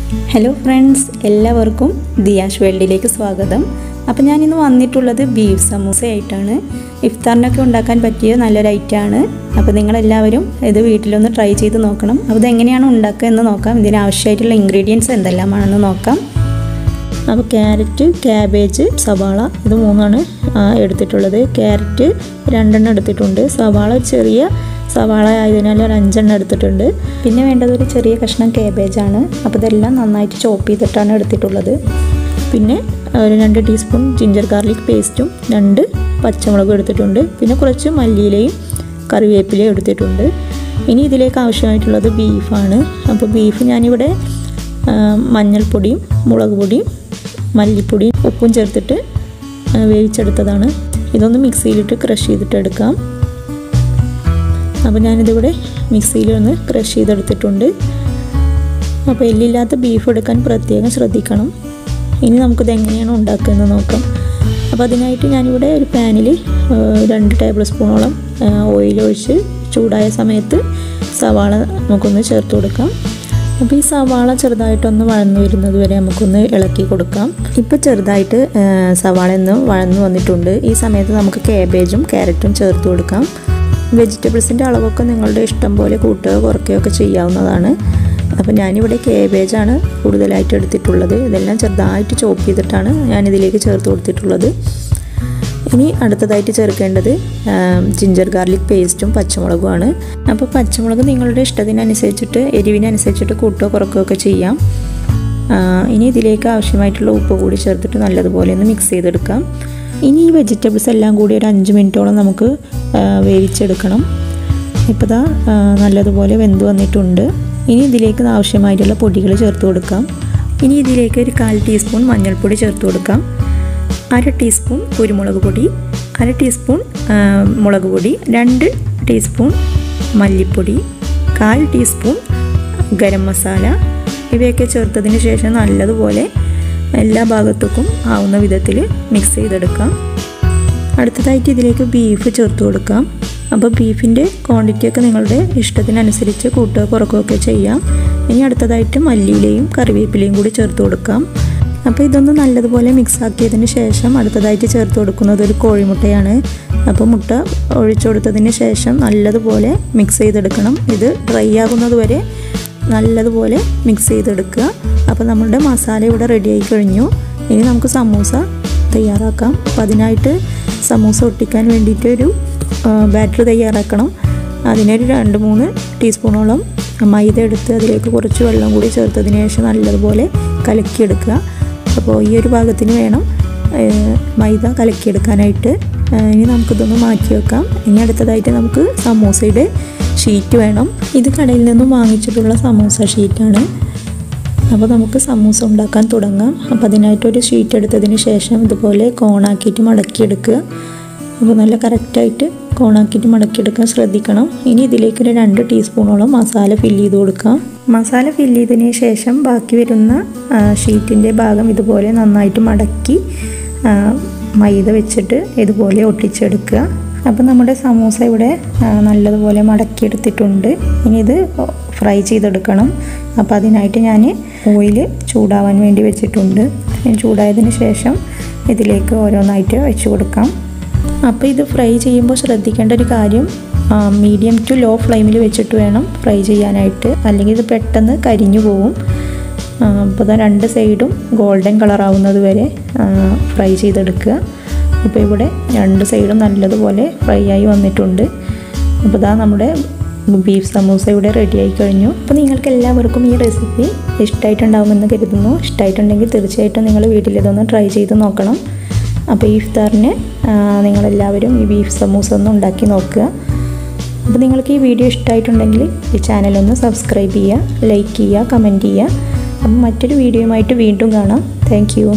Hello friends, എല്ലാവർക്കും ദിയാഷ് വേൾഡിലേക്ക് സ്വാഗതം. അപ്പോൾ ഞാനിന്ന് വന്നിട്ടുള്ളത് ബീഫ് സമൂസ ആയിട്ടാണ്. ഇഫ്താറിനൊക്കെ ഉണ്ടാക്കാൻ പറ്റിയ നല്ലൊരു ഐറ്റമാണ്. അപ്പോൾ നിങ്ങളെല്ലാവരും ഇത് വീട്ടിലൊന്ന് ട്രൈ ചെയ്ത് നോക്കണം. അപ്പോൾ ഇതെങ്ങനെയാണ് ഉണ്ടാക്കുക എന്ന് നോക്കാം. ഇതിനാവശ്യമായിട്ടുള്ള ഇൻഗ്രീഡിയൻസ് എന്തെല്ലാമാണെന്ന് നോക്കാം. അപ്പോൾ ക്യാരറ്റ്, ക്യാബേജ്, സവാള ഇത് മൂന്നാണ് എടുത്തിട്ടുള്ളത്. ക്യാരറ്റ് 2 എടുത്തിട്ടുണ്ട്. സവാള ചെറിയ സവാള ആയതിനാൽ ഒരു 5 എടുത്തിട്ടുണ്ട്. പിന്നെ വേണ്ടത് ഒരു ചെറിയ കഷ്ണം ക്യാബേജാണ്. അപ്പോൾ ഇതെല്ലാം നന്നായിട്ട് ചോപ്പ് ചെയ്തിട്ടാണ് എടുത്തിട്ടുള്ളത്. പിന്നെ ഒരു 2 ടീസ്പൂൺ ജിഞ്ചർ ഗാർലിക് പേസ്റ്റും 2 പച്ചമുളകും എടുത്തിട്ടുണ്ട്. പിന്നെ കുറച്ച് മല്ലിയിലയും കറിവേപ്പിലയും എടുത്തിട്ടുണ്ട്. ഇനി ഇതിലേക്ക് ആവശ്യമായിട്ടുള്ളത് ബീഫാണ്. അപ്പോൾ ബീഫ് ഞാനിവിടെ മഞ്ഞൾപ്പൊടിയും മുളക് പൊടിയും മല്ലിപ്പൊടിയും ഉപ്പും ചേർത്തിട്ട് വേവിച്ചെടുത്തതാണ്. ഇതൊന്ന് മിക്സിയിലിട്ട് ക്രഷ് ചെയ്തിട്ട് എടുക്കാം. അപ്പോൾ ഞാനിതിവിടെ മിക്സിയിലൊന്ന് ക്രഷ് ചെയ്തെടുത്തിട്ടുണ്ട്. അപ്പോൾ എല്ലില്ലാത്ത ബീഫ് എടുക്കാൻ പ്രത്യേകം ശ്രദ്ധിക്കണം. ഇനി നമുക്കിത് എങ്ങനെയാണ് ഉണ്ടാക്കുന്നത് നോക്കാം. അപ്പോൾ അതിനായിട്ട് ഞാനിവിടെ ഒരു പാനിൽ 2 ടേബിൾ സ്പൂണോളം ഓയിൽ ഒഴിച്ച് ചൂടായ സമയത്ത് സവാള നമുക്കൊന്ന് ചേർത്ത് കൊടുക്കാം. അപ്പോൾ ഈ സവാള ചെറുതായിട്ടൊന്ന് വഴന്നു വരുന്നത് വരെ നമുക്കൊന്ന് ഇളക്കി കൊടുക്കാം. ഇപ്പോൾ ചെറുതായിട്ട് സവാള ഒന്ന് വഴന്നു വന്നിട്ടുണ്ട്. ഈ സമയത്ത് നമുക്ക് ക്യാബേജും ക്യാരറ്റും ചേർത്ത് കൊടുക്കാം. വെജിറ്റബിൾസിൻ്റെ അളവൊക്കെ നിങ്ങളുടെ ഇഷ്ടം പോലെ കൂട്ടുകയോ കുറയ്ക്കുകയൊക്കെ ചെയ്യാവുന്നതാണ്. അപ്പോൾ ഞാനിവിടെ ക്യാബേജാണ് കൂടുതലായിട്ട് എടുത്തിട്ടുള്ളത്. ഇതെല്ലാം ചെറുതായിട്ട് ചോപ്പ് ചെയ്തിട്ടാണ് ഞാനിതിലേക്ക് ചേർത്ത് കൊടുത്തിട്ടുള്ളത്. ഇനി അടുത്തതായിട്ട് ചേർക്കേണ്ടത് ജിഞ്ചർ ഗാർലിക് പേസ്റ്റും പച്ചമുളകുമാണ്. അപ്പോൾ പച്ചമുളക് നിങ്ങളുടെ ഇഷ്ടത്തിനനുസരിച്ചിട്ട് എരിവിനനുസരിച്ചിട്ട് കൂട്ടുകയോ കുറയ്ക്കുകയൊക്കെ ചെയ്യാം. ഇനി ഇതിലേക്ക് ആവശ്യമായിട്ടുള്ള ഉപ്പ് കൂടി ചേർത്തിട്ട് നല്ലതുപോലെ ഒന്ന് മിക്സ് ചെയ്തെടുക്കാം. ഇനി ഈ വെജിറ്റബിൾസ് എല്ലാം കൂടി ഒരു 5 മിനിറ്റോളം നമുക്ക് വേവിച്ചെടുക്കണം. ഇപ്പോൾ ദാ നല്ലതുപോലെ വെന്ത് വന്നിട്ടുണ്ട്. ഇനി ഇതിലേക്ക് ആവശ്യമായിട്ടുള്ള പൊടികൾ ചേർത്ത് കൊടുക്കാം. ഇനി ഇതിലേക്ക് ഒരു 1/4 ടീസ്പൂൺ മഞ്ഞൾപ്പൊടി ചേർത്ത് കൊടുക്കാം. 1/2 ടീസ്പൂൺ കുരുമുളക് പൊടി, 1/2 ടീസ്പൂൺ മുളക് പൊടി, 2 ടീസ്പൂൺ മല്ലിപ്പൊടി, 1/4 ടീസ്പൂൺ ഗരം മസാല ഇവയൊക്കെ ചേർത്തതിന് ശേഷം നല്ലതുപോലെ എല്ലാ ഭാഗത്തേക്കും ആവുന്ന വിധത്തിൽ മിക്സ് ചെയ്തെടുക്കാം. അടുത്തതായിട്ട് ഇതിലേക്ക് ബീഫ് ചേർത്ത് കൊടുക്കാം. അപ്പോൾ ബീഫിൻ്റെ ക്വാണ്ടിറ്റിയൊക്കെ നിങ്ങളുടെ ഇഷ്ടത്തിനനുസരിച്ച് കൂട്ടുകയോ കുറയ്ക്കുകയൊക്കെ ചെയ്യാം. ഇനി അടുത്തതായിട്ട് മല്ലിയിലയും കറിവേപ്പിലയും കൂടി ചേർത്ത് കൊടുക്കാം. അപ്പോൾ ഇതൊന്ന് നല്ലതുപോലെ മിക്സ് ആക്കിയതിന് ശേഷം അടുത്തതായിട്ട് ചേർത്ത് കൊടുക്കുന്നത് ഒരു കോഴിമുട്ടയാണ്. അപ്പോൾ മുട്ട ഒഴിച്ചു കൊടുത്തതിന് ശേഷം നല്ലതുപോലെ മിക്സ് ചെയ്തെടുക്കണം. ഇത് ഡ്രൈ ആകുന്നത് വരെ നല്ലതുപോലെ മിക്സ് ചെയ്തെടുക്കുക. അപ്പോൾ നമ്മളുടെ മസാല ഇവിടെ റെഡിയായി കഴിഞ്ഞു. ഇനി നമുക്ക് സമൂസ തയ്യാറാക്കാം. അപ്പോൾ അതിനായിട്ട് സമൂസ ഒട്ടിക്കാൻ വേണ്ടിയിട്ട് ഒരു ബാറ്റർ തയ്യാറാക്കണം. അതിനൊരു 2-3 ടീസ്പൂണോളം മൈദ എടുത്ത് അതിലേക്ക് കുറച്ച് വെള്ളം കൂടി ചേർത്തതിന് ശേഷം നല്ലതുപോലെ കലക്കിയെടുക്കുക. അപ്പോൾ ഈ ഒരു ഭാഗത്തിന് വേണം മൈദ കലക്കിയെടുക്കാനായിട്ട്. ഇനി നമുക്കിതൊന്ന് മാറ്റി വെക്കാം. ഇനി അടുത്തതായിട്ട് നമുക്ക് സമൂസയുടെ ഷീറ്റ് വേണം. ഇത് കടയിൽ നിന്നും വാങ്ങിച്ചിട്ടുള്ള സമൂസ ഷീറ്റാണ്. അപ്പോൾ നമുക്ക് സമൂസ ഉണ്ടാക്കാൻ തുടങ്ങാം. അപ്പോൾ അതിനായിട്ടൊരു ഷീറ്റ് എടുത്തതിന് ശേഷം ഇതുപോലെ കോണാക്കിയിട്ട് മടക്കിയെടുക്കുക. അപ്പോൾ നല്ല കറക്റ്റായിട്ട് കോണാക്കിയിട്ട് മടക്കിയെടുക്കാൻ ശ്രദ്ധിക്കണം. ഇനി ഇതിലേക്ക് ഒരു 2 ടീസ്പൂണോളം മസാല ഫില്ല് ചെയ്ത് കൊടുക്കാം. മസാല ഫില്ല് ചെയ്തതിന് ശേഷം ബാക്കി വരുന്ന ഷീറ്റിൻ്റെ ഭാഗം ഇതുപോലെ നന്നായിട്ട് മടക്കി മൈദ വെച്ചിട്ട് ഇതുപോലെ ഒട്ടിച്ചെടുക്കുക. അപ്പോൾ നമ്മുടെ സമൂസ ഇവിടെ നല്ലതുപോലെ മടക്കിയെടുത്തിട്ടുണ്ട്. ഇനി ഇത് ഫ്രൈ ചെയ്തെടുക്കണം. അപ്പോൾ അതിനായിട്ട് ഞാൻ ഓയിൽ ചൂടാവാൻ വേണ്ടി വെച്ചിട്ടുണ്ട്. ചൂടായതിന് ശേഷം ഇതിലേക്ക് ഓരോന്നായിട്ട് വെച്ച് കൊടുക്കാം. അപ്പോൾ ഇത് ഫ്രൈ ചെയ്യുമ്പോൾ ശ്രദ്ധിക്കേണ്ട ഒരു കാര്യം, മീഡിയം ടു ലോ ഫ്ലെയിമിൽ വെച്ചിട്ട് വേണം ഫ്രൈ ചെയ്യാനായിട്ട്, അല്ലെങ്കിൽ ഇത് പെട്ടെന്ന് കരിഞ്ഞു പോകും. അപ്പോൾ 2 സൈഡും ഗോൾഡൻ കളറാവുന്നത് വരെ ഫ്രൈ ചെയ്തെടുക്കുക. ഇപ്പോൾ ഇവിടെ 2 സൈഡും നല്ലതുപോലെ ഫ്രൈ ആയി വന്നിട്ടുണ്ട്. അപ്പോൾ ഇതാ നമ്മുടെ ബീഫ് സമൂസ ഇവിടെ റെഡി ആയി കഴിഞ്ഞു. അപ്പോൾ നിങ്ങൾക്ക് എല്ലാവർക്കും ഈ റെസിപ്പി ഇഷ്ടമായിട്ടുണ്ടാകുമെന്ന് കരുതുന്നു. ഇഷ്ടമായിട്ടുണ്ടെങ്കിൽ തീർച്ചയായിട്ടും നിങ്ങൾ വീട്ടിലിതൊന്ന് ട്രൈ ചെയ്ത് നോക്കണം. അപ്പോൾ ഈ ഇഫ്താറിന് നിങ്ങളെല്ലാവരും ഈ ബീഫ് സമൂസ ഒന്ന് ഉണ്ടാക്കി നോക്കുക. അപ്പോൾ നിങ്ങൾക്ക് ഈ വീഡിയോ ഇഷ്ടമായിട്ടുണ്ടെങ്കിൽ ഈ ചാനലൊന്ന് സബ്സ്ക്രൈബ് ചെയ്യുക, ലൈക്ക് ചെയ്യുക, കമൻറ്റ് ചെയ്യുക. അപ്പം മറ്റൊരു വീഡിയോയുമായിട്ട് വീണ്ടും കാണാം. Thank you.